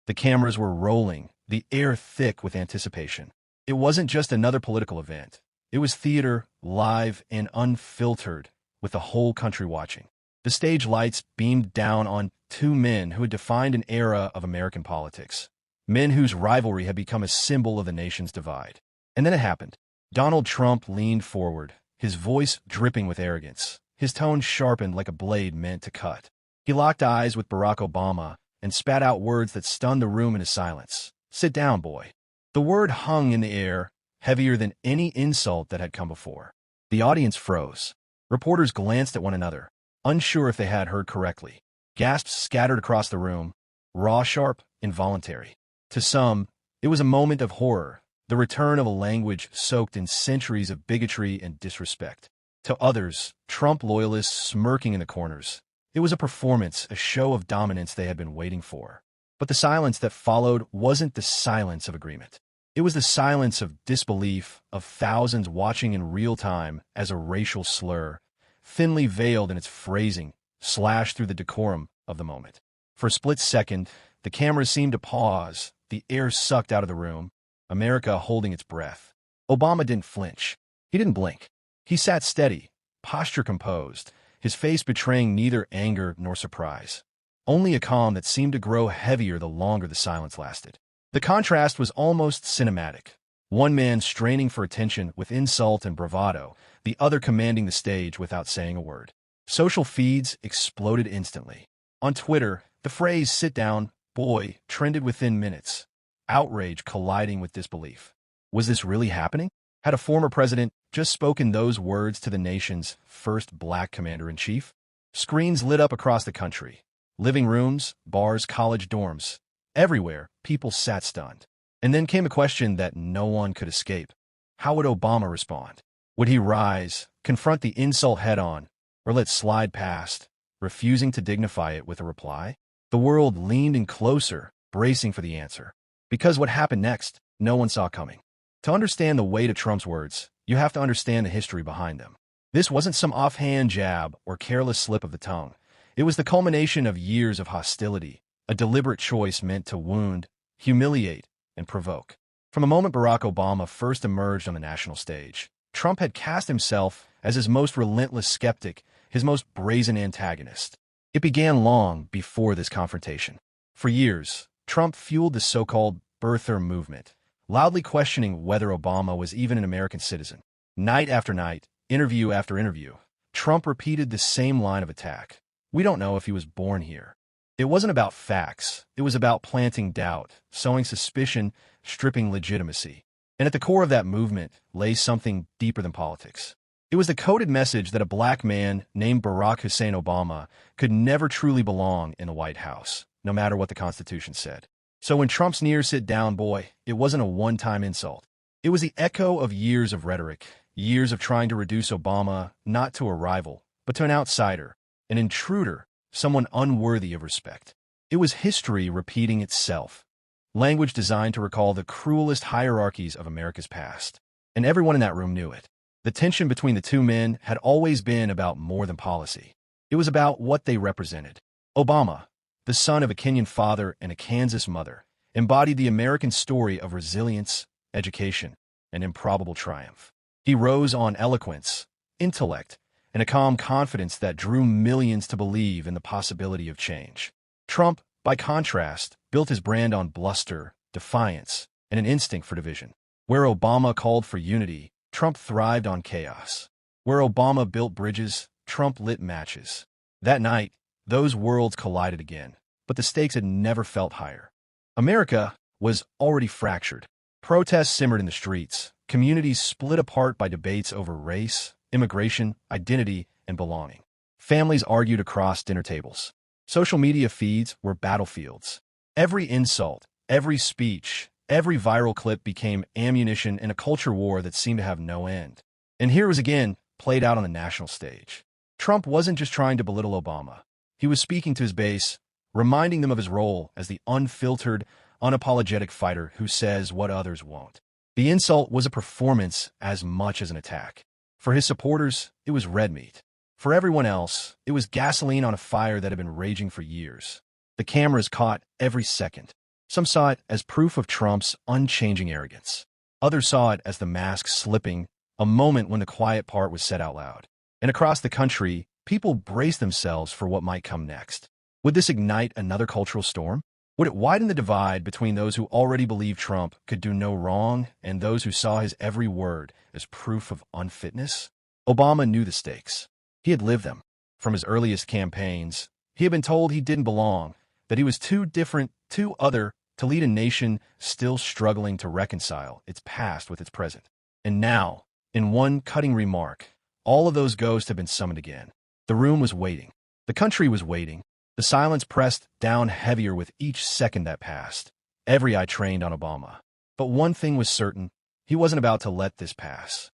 The cameras were rolling, the air thick with anticipation. It wasn't just another political event. It was theater, live and unfiltered, with the whole country watching. The stage lights beamed down on two men who had defined an era of American politics. Men whose rivalry had become a symbol of the nation's divide. And then it happened. Donald Trump leaned forward, his voice dripping with arrogance, his tone sharpened like a blade meant to cut. He locked eyes with Barack Obama and spat out words that stunned the room into silence. "Sit down, boy." The word hung in the air, heavier than any insult that had come before. The audience froze. Reporters glanced at one another, unsure if they had heard correctly. Gasps scattered across the room, raw, sharp, involuntary. To some, it was a moment of horror, the return of a language soaked in centuries of bigotry and disrespect. To others, Trump loyalists smirking in the corners, it was a performance, a show of dominance they had been waiting for. But the silence that followed wasn't the silence of agreement. It was the silence of disbelief, of thousands watching in real time as a racial slur, thinly veiled in its phrasing, slashed through the decorum of the moment. For a split second, the cameras seemed to pause, the air sucked out of the room, America holding its breath. Obama didn't flinch. He didn't blink. He sat steady, posture composed, his face betraying neither anger nor surprise. Only a calm that seemed to grow heavier the longer the silence lasted. The contrast was almost cinematic. One man straining for attention with insult and bravado, the other commanding the stage without saying a word. Social feeds exploded instantly. On Twitter, the phrase "sit down, boy" trended within minutes, outrage colliding with disbelief. Was this really happening? Had a former president just spoken those words to the nation's first black commander-in-chief? Screens lit up across the country. Living rooms, bars, college dorms. Everywhere, people sat stunned. And then came a question that no one could escape. How would Obama respond? Would he rise, confront the insult head-on, or let slide past, refusing to dignify it with a reply? The world leaned in closer, bracing for the answer. Because what happened next, no one saw coming. To understand the weight of Trump's words, you have to understand the history behind them. This wasn't some offhand jab or careless slip of the tongue. It was the culmination of years of hostility, a deliberate choice meant to wound, humiliate, and provoke. From the moment Barack Obama first emerged on the national stage, Trump had cast himself as his most relentless skeptic, his most brazen antagonist. It began long before this confrontation. For years, Trump fueled the so-called birther movement, loudly questioning whether Obama was even an American citizen. Night after night, interview after interview, Trump repeated the same line of attack. We don't know if he was born here. It wasn't about facts. It was about planting doubt, sowing suspicion, stripping legitimacy. And at the core of that movement lay something deeper than politics. It was the coded message that a black man named Barack Hussein Obama could never truly belong in the White House, no matter what the Constitution said. So when Trump's near "sit down, boy," it wasn't a one-time insult. It was the echo of years of rhetoric, years of trying to reduce Obama not to a rival, but to an outsider, an intruder, someone unworthy of respect. It was history repeating itself, language designed to recall the cruelest hierarchies of America's past. And everyone in that room knew it. The tension between the two men had always been about more than policy. It was about what they represented. Obama, the son of a Kenyan father and a Kansas mother, embodied the American story of resilience, education, and improbable triumph. He rose on eloquence, intellect, and a calm confidence that drew millions to believe in the possibility of change. Trump, by contrast, built his brand on bluster, defiance, and an instinct for division. Where Obama called for unity, Trump thrived on chaos. Where Obama built bridges, Trump lit matches. That night, those worlds collided again, but the stakes had never felt higher. America was already fractured. Protests simmered in the streets, communities split apart by debates over race, immigration, identity, and belonging. Families argued across dinner tables. Social media feeds were battlefields. Every insult, every speech, every viral clip became ammunition in a culture war that seemed to have no end. And here was again, played out on the national stage. Trump wasn't just trying to belittle Obama. He was speaking to his base, reminding them of his role as the unfiltered, unapologetic fighter who says what others won't. The insult was a performance as much as an attack. For his supporters, it was red meat. For everyone else, it was gasoline on a fire that had been raging for years. The cameras caught every second. Some saw it as proof of Trump's unchanging arrogance. Others saw it as the mask slipping, a moment when the quiet part was said out loud. And across the country, people braced themselves for what might come next. Would this ignite another cultural storm? Would it widen the divide between those who already believed Trump could do no wrong and those who saw his every word as proof of unfitness? Obama knew the stakes. He had lived them. From his earliest campaigns, he had been told he didn't belong, that he was too different, too other, to lead a nation still struggling to reconcile its past with its present. And now, in one cutting remark, all of those ghosts had been summoned again. The room was waiting. The country was waiting. The silence pressed down heavier with each second that passed. Every eye trained on Obama. But one thing was certain, he wasn't about to let this pass.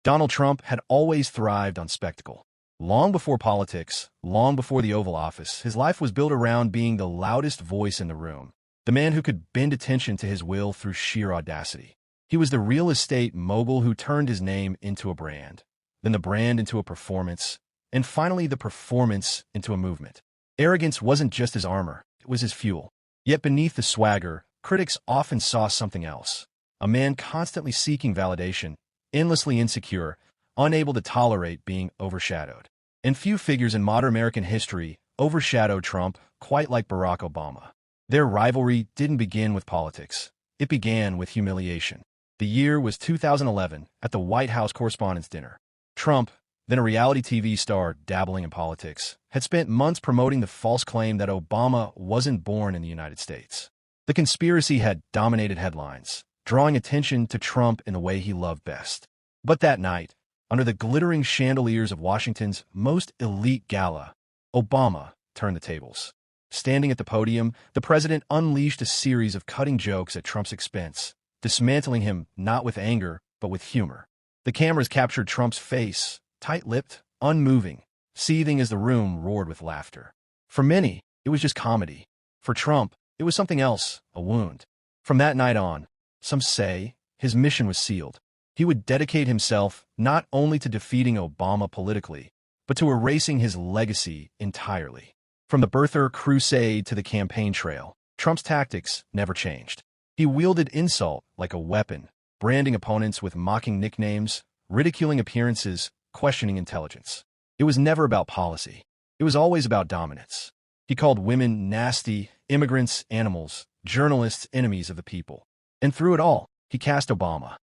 Donald Trump had always thrived on spectacle. Long before politics, long before the Oval Office, his life was built around being the loudest voice in the room, the man who could bend attention to his will through sheer audacity. He was the real estate mogul who turned his name into a brand, then the brand into a performance, and finally the performance into a movement. Arrogance wasn't just his armor, it was his fuel. Yet beneath the swagger, critics often saw something else. A man constantly seeking validation, endlessly insecure, unable to tolerate being overshadowed. And few figures in modern American history overshadowed Trump quite like Barack Obama. Their rivalry didn't begin with politics. It began with humiliation. The year was 2011 at the White House Correspondents' Dinner. Trump, then a reality TV star dabbling in politics, had spent months promoting the false claim that Obama wasn't born in the United States. The conspiracy had dominated headlines, drawing attention to Trump in the way he loved best. But that night, under the glittering chandeliers of Washington's most elite gala, Obama turned the tables. Standing at the podium, the president unleashed a series of cutting jokes at Trump's expense, dismantling him not with anger, but with humor. The cameras captured Trump's face, tight-lipped, unmoving, seething as the room roared with laughter. For many, it was just comedy. For Trump, it was something else, a wound. From that night on, some say, his mission was sealed. He would dedicate himself not only to defeating Obama politically, but to erasing his legacy entirely. From the birther crusade to the campaign trail, Trump's tactics never changed. He wielded insult like a weapon, branding opponents with mocking nicknames, ridiculing appearances, questioning intelligence. It was never about policy. It was always about dominance. He called women nasty, immigrants animals, journalists enemies of the people. And through it all, he cast Obama.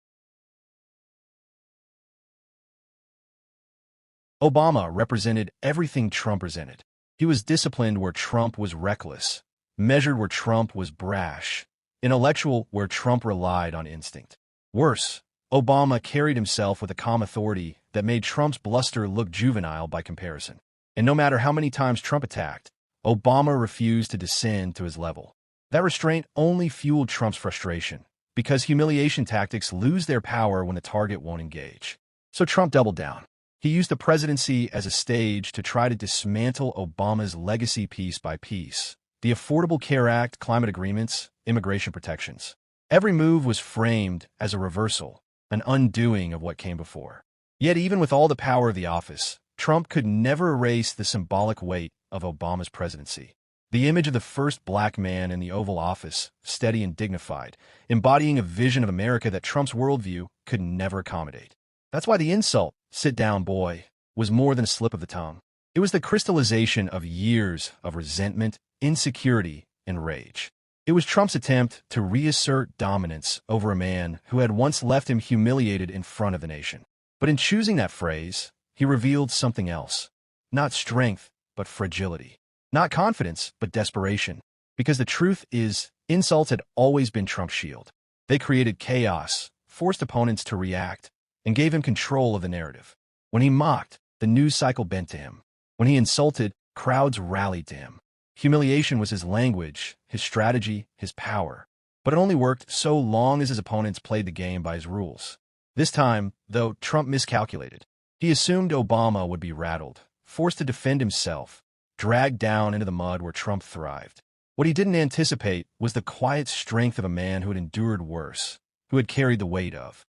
Obama represented everything Trump resented. He was disciplined where Trump was reckless, measured where Trump was brash, intellectual where Trump relied on instinct. Worse, Obama carried himself with a calm authority that made Trump's bluster look juvenile by comparison. And no matter how many times Trump attacked, Obama refused to descend to his level. That restraint only fueled Trump's frustration, because humiliation tactics lose their power when the target won't engage. So Trump doubled down. He used the presidency as a stage to try to dismantle Obama's legacy piece by piece. The Affordable Care Act, climate agreements, immigration protections. Every move was framed as a reversal, an undoing of what came before. Yet even with all the power of the office, Trump could never erase the symbolic weight of Obama's presidency. The image of the first black man in the Oval Office, steady and dignified, embodying a vision of America that Trump's worldview could never accommodate. That's why the insult, "Sit down, boy," was more than a slip of the tongue. It was the crystallization of years of resentment, insecurity, and rage. It was Trump's attempt to reassert dominance over a man who had once left him humiliated in front of the nation. But in choosing that phrase, he revealed something else. Not strength, but fragility. Not confidence, but desperation. Because the truth is, insults had always been Trump's shield. They created chaos, forced opponents to react, and gave him control of the narrative. When he mocked, the news cycle bent to him. When he insulted, crowds rallied to him. Humiliation was his language, his strategy, his power. But it only worked so long as his opponents played the game by his rules. This time, though, Trump miscalculated. He assumed Obama would be rattled, forced to defend himself, dragged down into the mud where Trump thrived. What he didn't anticipate was the quiet strength of a man who had endured worse, who had carried the weight of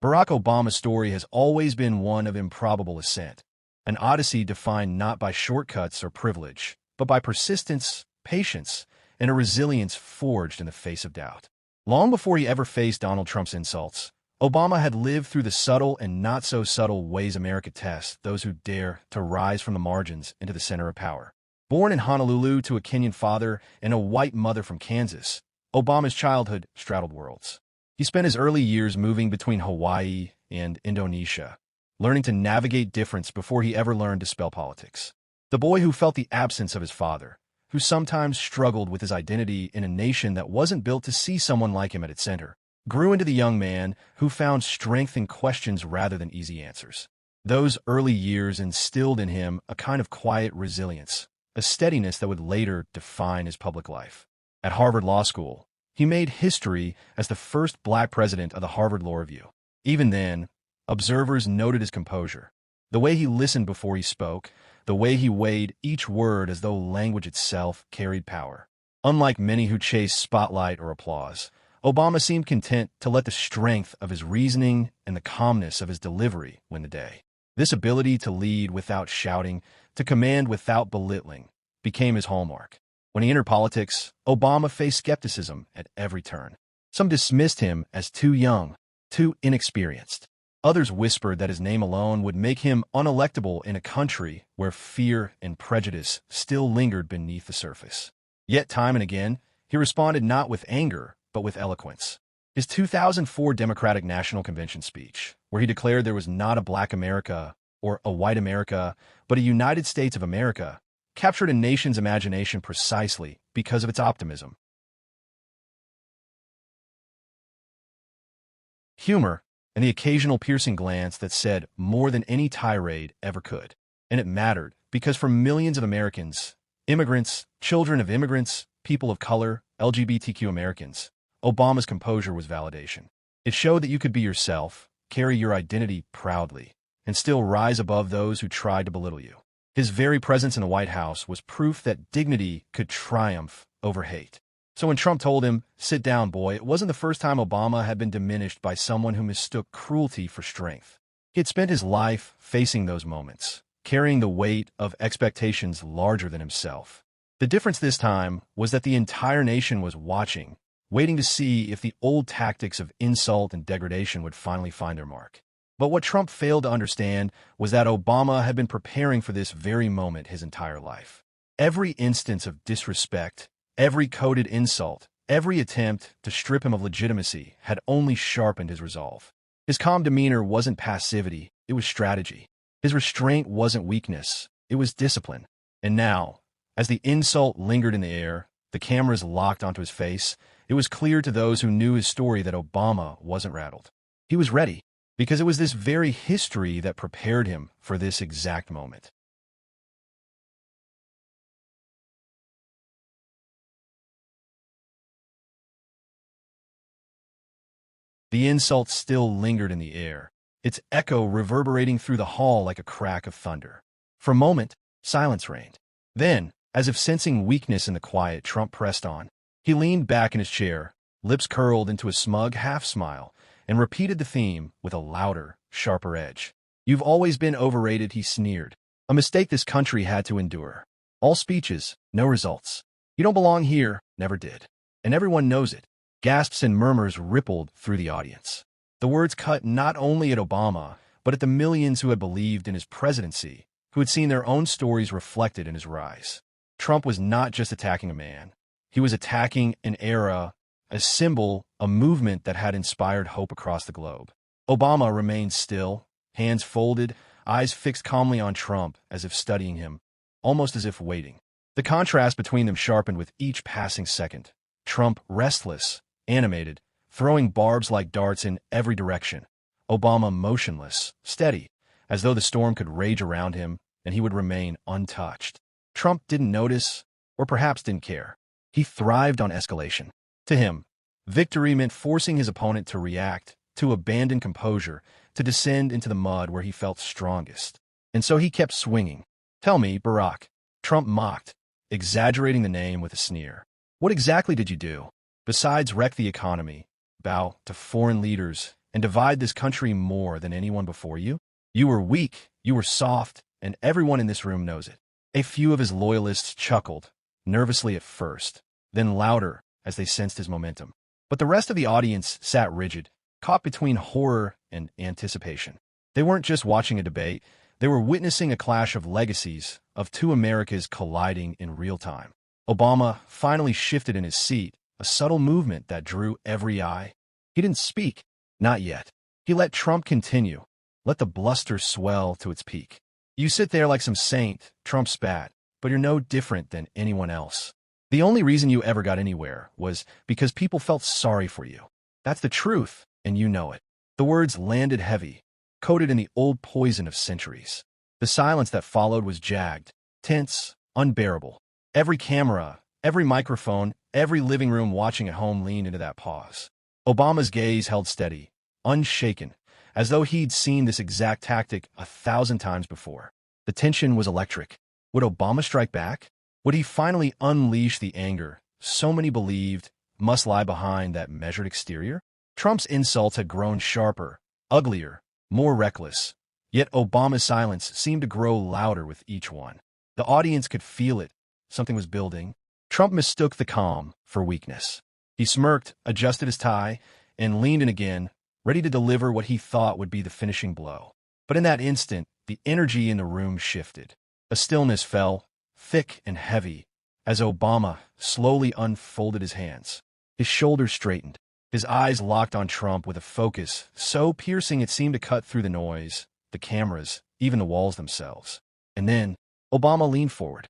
Barack Obama's story has always been one of improbable ascent, an odyssey defined not by shortcuts or privilege, but by persistence, patience, and a resilience forged in the face of doubt. Long before he ever faced Donald Trump's insults, Obama had lived through the subtle and not-so-subtle ways America tests those who dare to rise from the margins into the center of power. Born in Honolulu to a Kenyan father and a white mother from Kansas, Obama's childhood straddled worlds. He spent his early years moving between Hawaii and Indonesia, learning to navigate difference before he ever learned to spell politics. The boy who felt the absence of his father, who sometimes struggled with his identity in a nation that wasn't built to see someone like him at its center, grew into the young man who found strength in questions rather than easy answers. Those early years instilled in him a kind of quiet resilience, a steadiness that would later define his public life. At Harvard Law School, he made history as the first black president of the Harvard Law Review. Even then, observers noted his composure, the way he listened before he spoke, the way he weighed each word as though language itself carried power. Unlike many who chase spotlight or applause, Obama seemed content to let the strength of his reasoning and the calmness of his delivery win the day. This ability to lead without shouting, to command without belittling, became his hallmark. When he entered politics, Obama faced skepticism at every turn. Some dismissed him as too young, too inexperienced. Others whispered that his name alone would make him unelectable in a country where fear and prejudice still lingered beneath the surface. Yet time and again, he responded not with anger, but with eloquence. His 2004 Democratic National Convention speech, where he declared there was not a black America or a white America, but a United States of America, captured a nation's imagination precisely because of its optimism. Humor, and the occasional piercing glance that said more than any tirade ever could. And it mattered, because for millions of Americans, immigrants, children of immigrants, people of color, LGBTQ Americans, Obama's composure was validation. It showed that you could be yourself, carry your identity proudly, and still rise above those who tried to belittle you. His very presence in the White House was proof that dignity could triumph over hate. So when Trump told him, "Sit down, boy," it wasn't the first time Obama had been diminished by someone who mistook cruelty for strength. He had spent his life facing those moments, carrying the weight of expectations larger than himself. The difference this time was that the entire nation was watching, waiting to see if the old tactics of insult and degradation would finally find their mark. But what Trump failed to understand was that Obama had been preparing for this very moment his entire life. Every instance of disrespect, every coded insult, every attempt to strip him of legitimacy had only sharpened his resolve. His calm demeanor wasn't passivity, it was strategy. His restraint wasn't weakness, it was discipline. And now, as the insult lingered in the air, the cameras locked onto his face, it was clear to those who knew his story that Obama wasn't rattled. He was ready, because it was this very history that prepared him for this exact moment. The insult still lingered in the air, its echo reverberating through the hall like a crack of thunder. For a moment, silence reigned. Then, as if sensing weakness in the quiet, Trump pressed on. He leaned back in his chair, lips curled into a smug half-smile, and repeated the theme with a louder, sharper edge. "You've always been overrated," he sneered. "A mistake this country had to endure. All speeches, no results. You don't belong here," never did. And everyone knows it. Gasps and murmurs rippled through the audience. The words cut not only at Obama, but at the millions who had believed in his presidency, who had seen their own stories reflected in his rise. Trump was not just attacking a man. He was attacking an era, a symbol, a movement that had inspired hope across the globe. Obama remained still, hands folded, eyes fixed calmly on Trump as if studying him, almost as if waiting. The contrast between them sharpened with each passing second. Trump restless, animated, throwing barbs like darts in every direction. Obama motionless, steady, as though the storm could rage around him and he would remain untouched. Trump didn't notice, or perhaps didn't care. He thrived on escalation. To him, victory meant forcing his opponent to react, to abandon composure, to descend into the mud where he felt strongest. And so he kept swinging. "Tell me, Barack," Trump mocked, exaggerating the name with a sneer. "What exactly did you do? Besides wreck the economy, bow to foreign leaders, and divide this country more than anyone before you? You were weak, you were soft, and everyone in this room knows it. A few of his loyalists chuckled, nervously at first, then louder as they sensed his momentum. But the rest of the audience sat rigid, caught between horror and anticipation. They weren't just watching a debate, they were witnessing a clash of legacies, of two Americas colliding in real time. Obama finally shifted in his seat, a subtle movement that drew every eye. He didn't speak, not yet. He let Trump continue, let the bluster swell to its peak. You sit there like some saint, Trump spat, but you're no different than anyone else. The only reason you ever got anywhere was because people felt sorry for you. That's the truth, and you know it. The words landed heavy, coated in the old poison of centuries. The silence that followed was jagged, tense, unbearable. Every camera, every microphone, every living room watching at home leaned into that pause. Obama's gaze held steady, unshaken, as though he'd seen this exact tactic 1,000 times before. The tension was electric. Would Obama strike back? Would he finally unleash the anger so many believed must lie behind that measured exterior? Trump's insults had grown sharper, uglier, more reckless. Yet Obama's silence seemed to grow louder with each one. The audience could feel it. Something was building. Trump mistook the calm for weakness. He smirked, adjusted his tie, and leaned in again, ready to deliver what he thought would be the finishing blow. But in that instant, the energy in the room shifted. A stillness fell, thick and heavy, as Obama slowly unfolded his hands. His shoulders straightened. His eyes locked on Trump with a focus so piercing it seemed to cut through the noise, the cameras, even the walls themselves. And then, Obama leaned forward.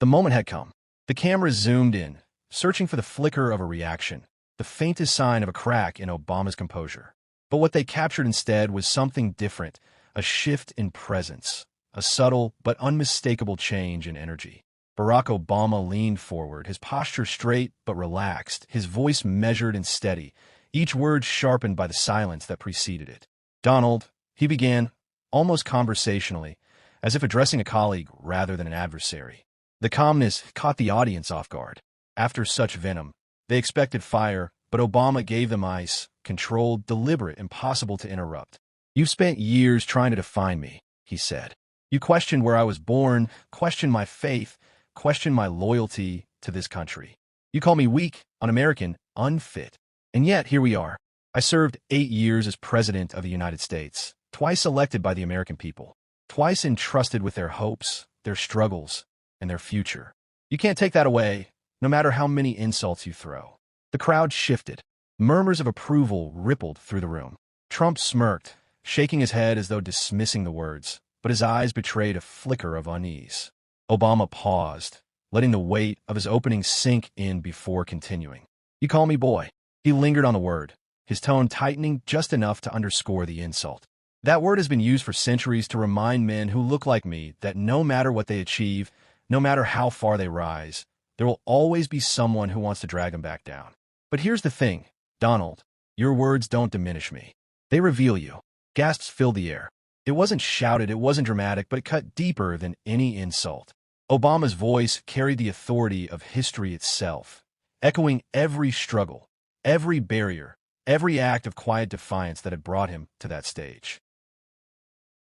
The moment had come. The cameras zoomed in, searching for the flicker of a reaction, the faintest sign of a crack in Obama's composure. But what they captured instead was something different, a shift in presence, a subtle but unmistakable change in energy. Barack Obama leaned forward, his posture straight but relaxed, his voice measured and steady, each word sharpened by the silence that preceded it. "Donald," he began, almost conversationally, as if addressing a colleague rather than an adversary. The calmness caught the audience off guard. After such venom, they expected fire, but Obama gave them ice, controlled, deliberate, impossible to interrupt. "You've spent years trying to define me," he said. "You questioned where I was born, questioned my faith, questioned my loyalty to this country. You call me weak, un-American, unfit. And yet, here we are. I served 8 years as President of the United States, twice elected by the American people, twice entrusted with their hopes, their struggles, and their future. You can't take that away, no matter how many insults you throw." The crowd shifted. Murmurs of approval rippled through the room. Trump smirked, shaking his head as though dismissing the words, but his eyes betrayed a flicker of unease. Obama paused, letting the weight of his opening sink in before continuing. "You call me boy." He lingered on the word, his tone tightening just enough to underscore the insult. "That word has been used for centuries to remind men who look like me that no matter what they achieve, no matter how far they rise, there will always be someone who wants to drag them back down. But here's the thing, Donald, your words don't diminish me. They reveal you." Gasps filled the air. It wasn't shouted, it wasn't dramatic, but it cut deeper than any insult. Obama's voice carried the authority of history itself, echoing every struggle, every barrier, every act of quiet defiance that had brought him to that stage.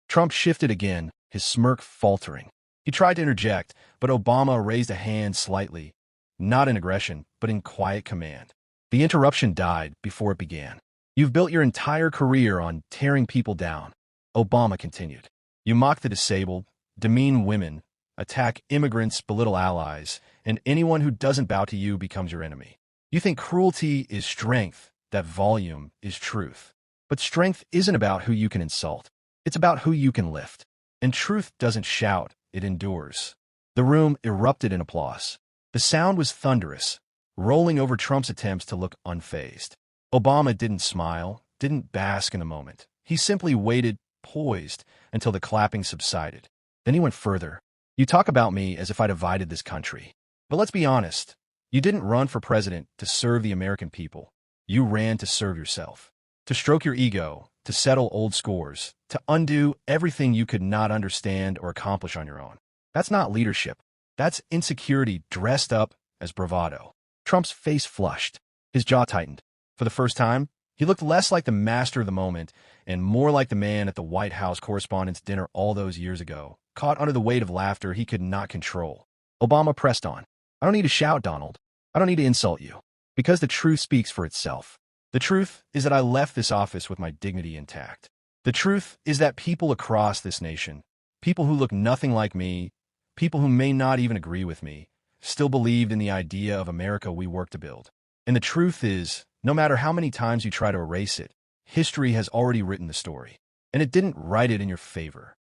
Trump shifted again, his smirk faltering. He tried to interject, but Obama raised a hand slightly, not in aggression, but in quiet command. The interruption died before it began. "You've built your entire career on tearing people down," Obama continued. "You mock the disabled, demean women, attack immigrants, belittle allies, and anyone who doesn't bow to you becomes your enemy. You think cruelty is strength, that volume is truth. But strength isn't about who you can insult. It's about who you can lift. And truth doesn't shout, it endures." The room erupted in applause. The sound was thunderous, rolling over Trump's attempts to look unfazed. Obama didn't smile, didn't bask in the moment. He simply waited, poised, until the clapping subsided. Then he went further. "You talk about me as if I divided this country. But let's be honest. You didn't run for president to serve the American people. You ran to serve yourself, to stroke your ego, to settle old scores, to undo everything you could not understand or accomplish on your own. That's not leadership. That's insecurity dressed up as bravado." Trump's face flushed. His jaw tightened. For the first time, he looked less like the master of the moment and more like the man at the White House Correspondents' Dinner all those years ago, caught under the weight of laughter he could not control. Obama pressed on. I don't need to shout, Donald. I don't need to insult you. Because the truth speaks for itself. The truth is that I left this office with my dignity intact. The truth is that people across this nation, people who look nothing like me, people who may not even agree with me, still believed in the idea of America we work to build. And the truth is, no matter how many times you try to erase it, history has already written the story. And it didn't write it in your favor.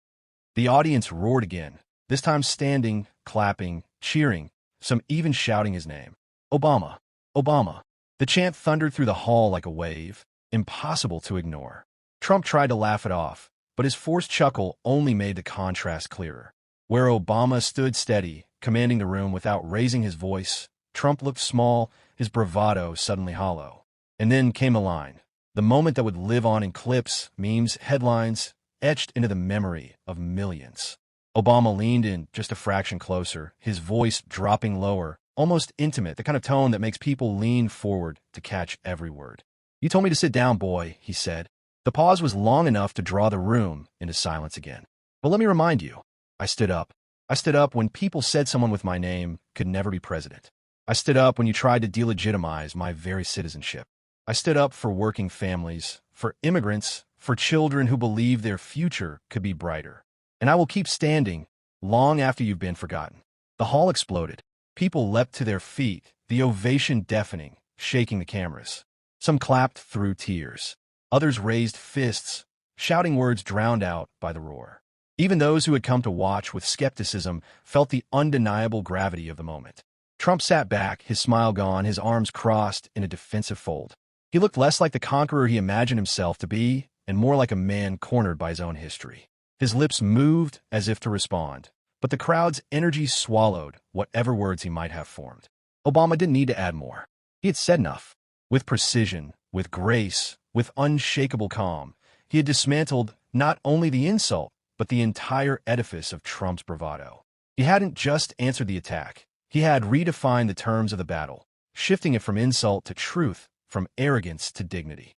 The audience roared again, this time standing, clapping, cheering, some even shouting his name. Obama, Obama. The chant thundered through the hall like a wave, impossible to ignore. Trump tried to laugh it off, but his forced chuckle only made the contrast clearer. Where Obama stood steady, commanding the room without raising his voice, Trump looked small, his bravado suddenly hollow. And then came a line, the moment that would live on in clips, memes, headlines, etched into the memory of millions. Obama leaned in just a fraction closer, his voice dropping lower, almost intimate, the kind of tone that makes people lean forward to catch every word. You told me to sit down, boy, he said. The pause was long enough to draw the room into silence again. But let me remind you, I stood up. I stood up when people said someone with my name could never be president. I stood up when you tried to delegitimize my very citizenship. I stood up for working families, for immigrants, for children who believe their future could be brighter. And I will keep standing long after you've been forgotten. The hall exploded. People leapt to their feet, the ovation deafening, shaking the cameras. Some clapped through tears. Others raised fists, shouting words drowned out by the roar. Even those who had come to watch with skepticism felt the undeniable gravity of the moment. Trump sat back, his smile gone, his arms crossed in a defensive fold. He looked less like the conqueror he imagined himself to be, and more like a man cornered by his own history. His lips moved as if to respond, but the crowd's energy swallowed whatever words he might have formed. Obama didn't need to add more. He had said enough. With precision, with grace, with unshakable calm, he had dismantled not only the insult, but the entire edifice of Trump's bravado. He hadn't just answered the attack. He had redefined the terms of the battle, shifting it from insult to truth, from arrogance to dignity.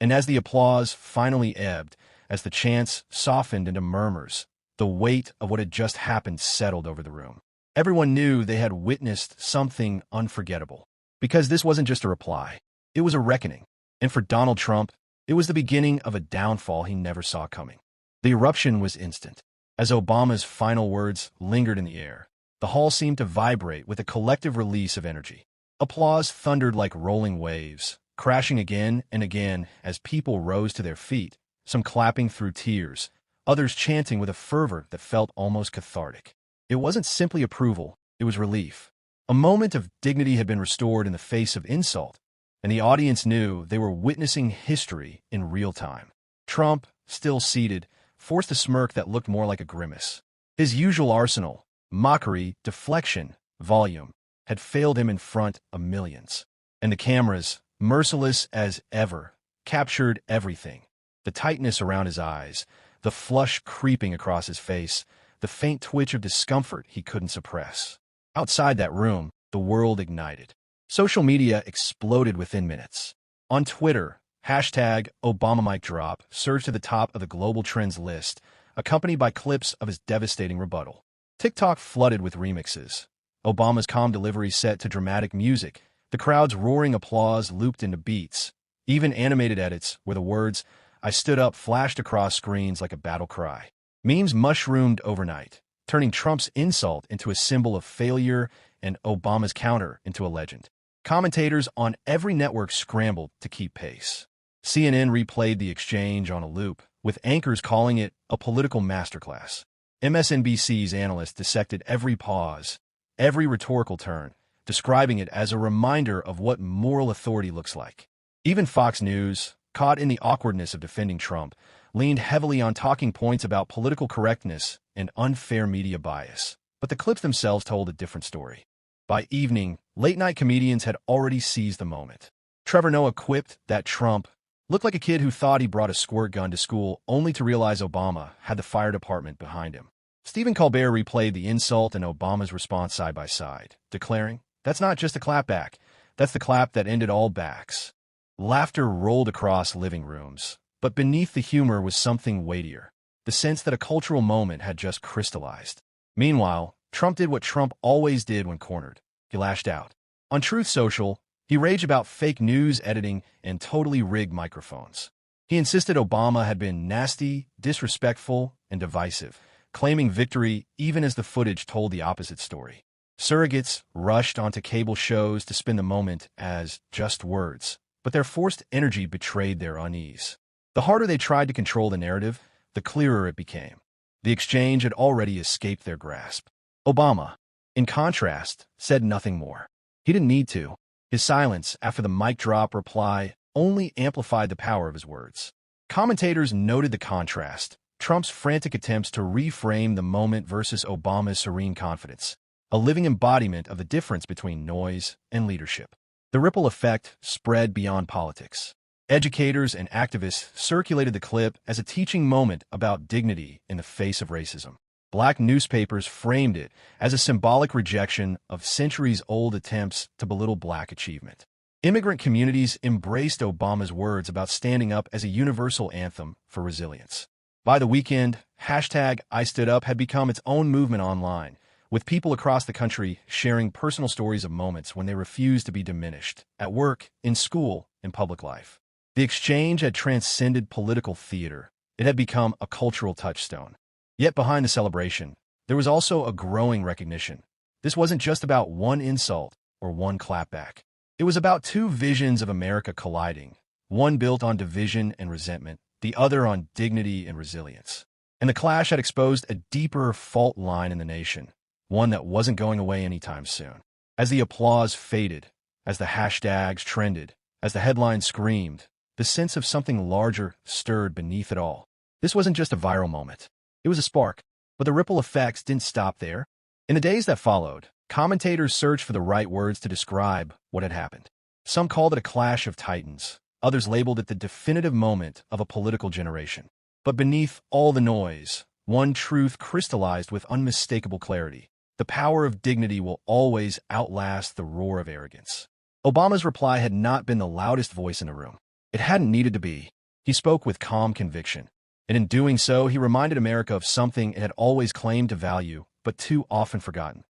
And as the applause finally ebbed, as the chants softened into murmurs, the weight of what had just happened settled over the room. Everyone knew they had witnessed something unforgettable. Because this wasn't just a reply. It was a reckoning. And for Donald Trump, it was the beginning of a downfall he never saw coming. The eruption was instant. As Obama's final words lingered in the air, the hall seemed to vibrate with a collective release of energy. Applause thundered like rolling waves, crashing again and again as people rose to their feet, some clapping through tears, others chanting with a fervor that felt almost cathartic. It wasn't simply approval, it was relief. A moment of dignity had been restored in the face of insult, and the audience knew they were witnessing history in real time. Trump, still seated, forced a smirk that looked more like a grimace. His usual arsenal, mockery, deflection, volume, had failed him in front of millions. And the cameras, merciless as ever, captured everything. The tightness around his eyes, the flush creeping across his face, the faint twitch of discomfort he couldn't suppress. Outside that room, the world ignited. Social media exploded within minutes. On Twitter, #ObamaMicDrop surged to the top of the global trends list, accompanied by clips of his devastating rebuttal. TikTok flooded with remixes. Obama's calm delivery set to dramatic music, the crowd's roaring applause looped into beats, even animated edits where the words, "I stood up," flashed across screens like a battle cry. Memes mushroomed overnight, turning Trump's insult into a symbol of failure and Obama's counter into a legend. Commentators on every network scrambled to keep pace. CNN replayed the exchange on a loop, with anchors calling it a political masterclass. MSNBC's analysts dissected every pause, every rhetorical turn, describing it as a reminder of what moral authority looks like. Even Fox News, caught in the awkwardness of defending Trump, leaned heavily on talking points about political correctness and unfair media bias. But the clips themselves told a different story. By evening, late-night comedians had already seized the moment. Trevor Noah quipped that Trump looked like a kid who thought he brought a squirt gun to school only to realize Obama had the fire department behind him. Stephen Colbert replayed the insult and Obama's response side by side, declaring, That's not just a clapback. That's the clap that ended all backs. Laughter rolled across living rooms, but beneath the humor was something weightier, the sense that a cultural moment had just crystallized. Meanwhile, Trump did what Trump always did when cornered. He lashed out. On Truth Social, he raged about fake news editing and totally rigged microphones. He insisted Obama had been nasty, disrespectful, and divisive, claiming victory even as the footage told the opposite story. Surrogates rushed onto cable shows to spin the moment as just words, but their forced energy betrayed their unease. The harder they tried to control the narrative, the clearer it became. The exchange had already escaped their grasp. Obama, in contrast, said nothing more. He didn't need to. His silence after the mic drop reply only amplified the power of his words. Commentators noted the contrast, Trump's frantic attempts to reframe the moment versus Obama's serene confidence, a living embodiment of the difference between noise and leadership. The ripple effect spread beyond politics. Educators and activists circulated the clip as a teaching moment about dignity in the face of racism. Black newspapers framed it as a symbolic rejection of centuries-old attempts to belittle black achievement. Immigrant communities embraced Obama's words about standing up as a universal anthem for resilience. By the weekend, #IStoodUp had become its own movement online, with people across the country sharing personal stories of moments when they refused to be diminished, at work, in school, in public life. The exchange had transcended political theater. It had become a cultural touchstone. Yet behind the celebration, there was also a growing recognition. This wasn't just about one insult or one clapback. It was about two visions of America colliding, one built on division and resentment, the other on dignity and resilience. And the clash had exposed a deeper fault line in the nation, one that wasn't going away anytime soon. As the applause faded, as the hashtags trended, as the headlines screamed, the sense of something larger stirred beneath it all. This wasn't just a viral moment. It was a spark, but the ripple effects didn't stop there. In the days that followed, commentators searched for the right words to describe what had happened. Some called it a clash of titans. Others labeled it the definitive moment of a political generation. But beneath all the noise, one truth crystallized with unmistakable clarity. The power of dignity will always outlast the roar of arrogance. Obama's reply had not been the loudest voice in the room. It hadn't needed to be. He spoke with calm conviction. And in doing so, he reminded America of something it had always claimed to value, but too often forgotten.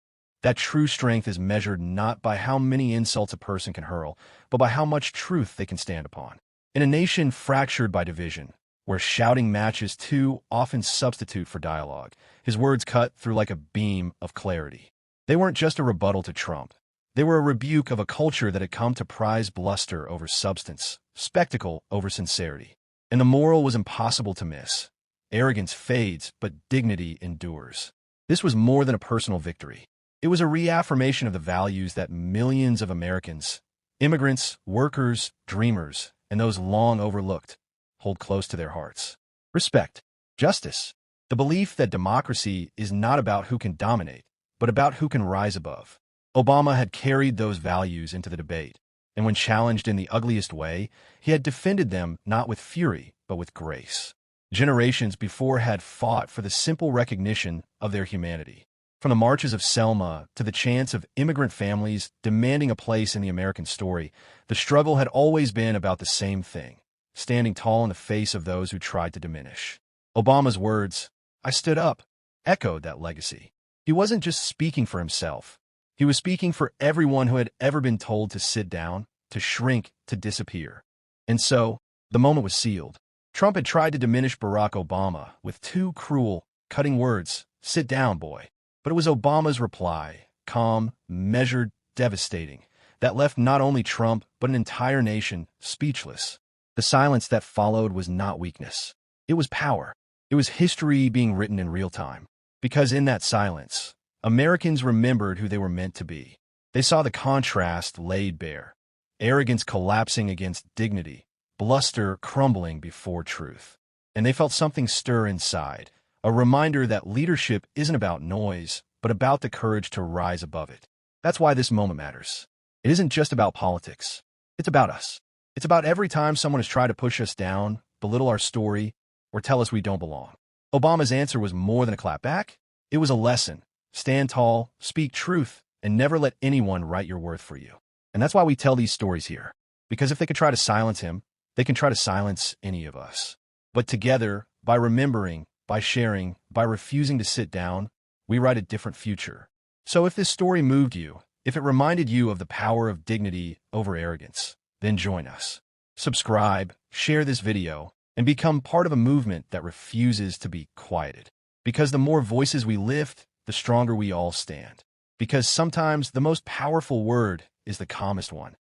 That true strength is measured not by how many insults a person can hurl, but by how much truth they can stand upon. In a nation fractured by division, where shouting matches too often substitute for dialogue, his words cut through like a beam of clarity. They weren't just a rebuttal to Trump. They were a rebuke of a culture that had come to prize bluster over substance, spectacle over sincerity. And the moral was impossible to miss. Arrogance fades, but dignity endures. This was more than a personal victory. It was a reaffirmation of the values that millions of Americans, immigrants, workers, dreamers, and those long overlooked, hold close to their hearts. Respect, justice, the belief that democracy is not about who can dominate, but about who can rise above. Obama had carried those values into the debate, and when challenged in the ugliest way, he had defended them not with fury, but with grace. Generations before had fought for the simple recognition of their humanity. From the marches of Selma to the chants of immigrant families demanding a place in the American story, the struggle had always been about the same thing, standing tall in the face of those who tried to diminish. Obama's words, "I stood up," echoed that legacy. He wasn't just speaking for himself. He was speaking for everyone who had ever been told to sit down, to shrink, to disappear. And so, the moment was sealed. Trump had tried to diminish Barack Obama with two cruel, cutting words, "Sit down, boy." But it was Obama's reply, calm, measured, devastating, that left not only Trump, but an entire nation speechless. The silence that followed was not weakness. It was power. It was history being written in real time. Because in that silence, Americans remembered who they were meant to be. They saw the contrast laid bare. Arrogance collapsing against dignity, bluster crumbling before truth. And they felt something stir inside, a reminder that leadership isn't about noise, but about the courage to rise above it. That's why this moment matters. It isn't just about politics. It's about us. It's about every time someone has tried to push us down, belittle our story, or tell us we don't belong. Obama's answer was more than a clap back. It was a lesson. Stand tall, speak truth, and never let anyone write your worth for you. And that's why we tell these stories here. Because if they could try to silence him, they can try to silence any of us. But together, by remembering, by sharing, by refusing to sit down, we write a different future. So if this story moved you, if it reminded you of the power of dignity over arrogance, then join us. Subscribe, share this video, and become part of a movement that refuses to be quieted. Because the more voices we lift, the stronger we all stand. Because sometimes the most powerful word is the calmest one.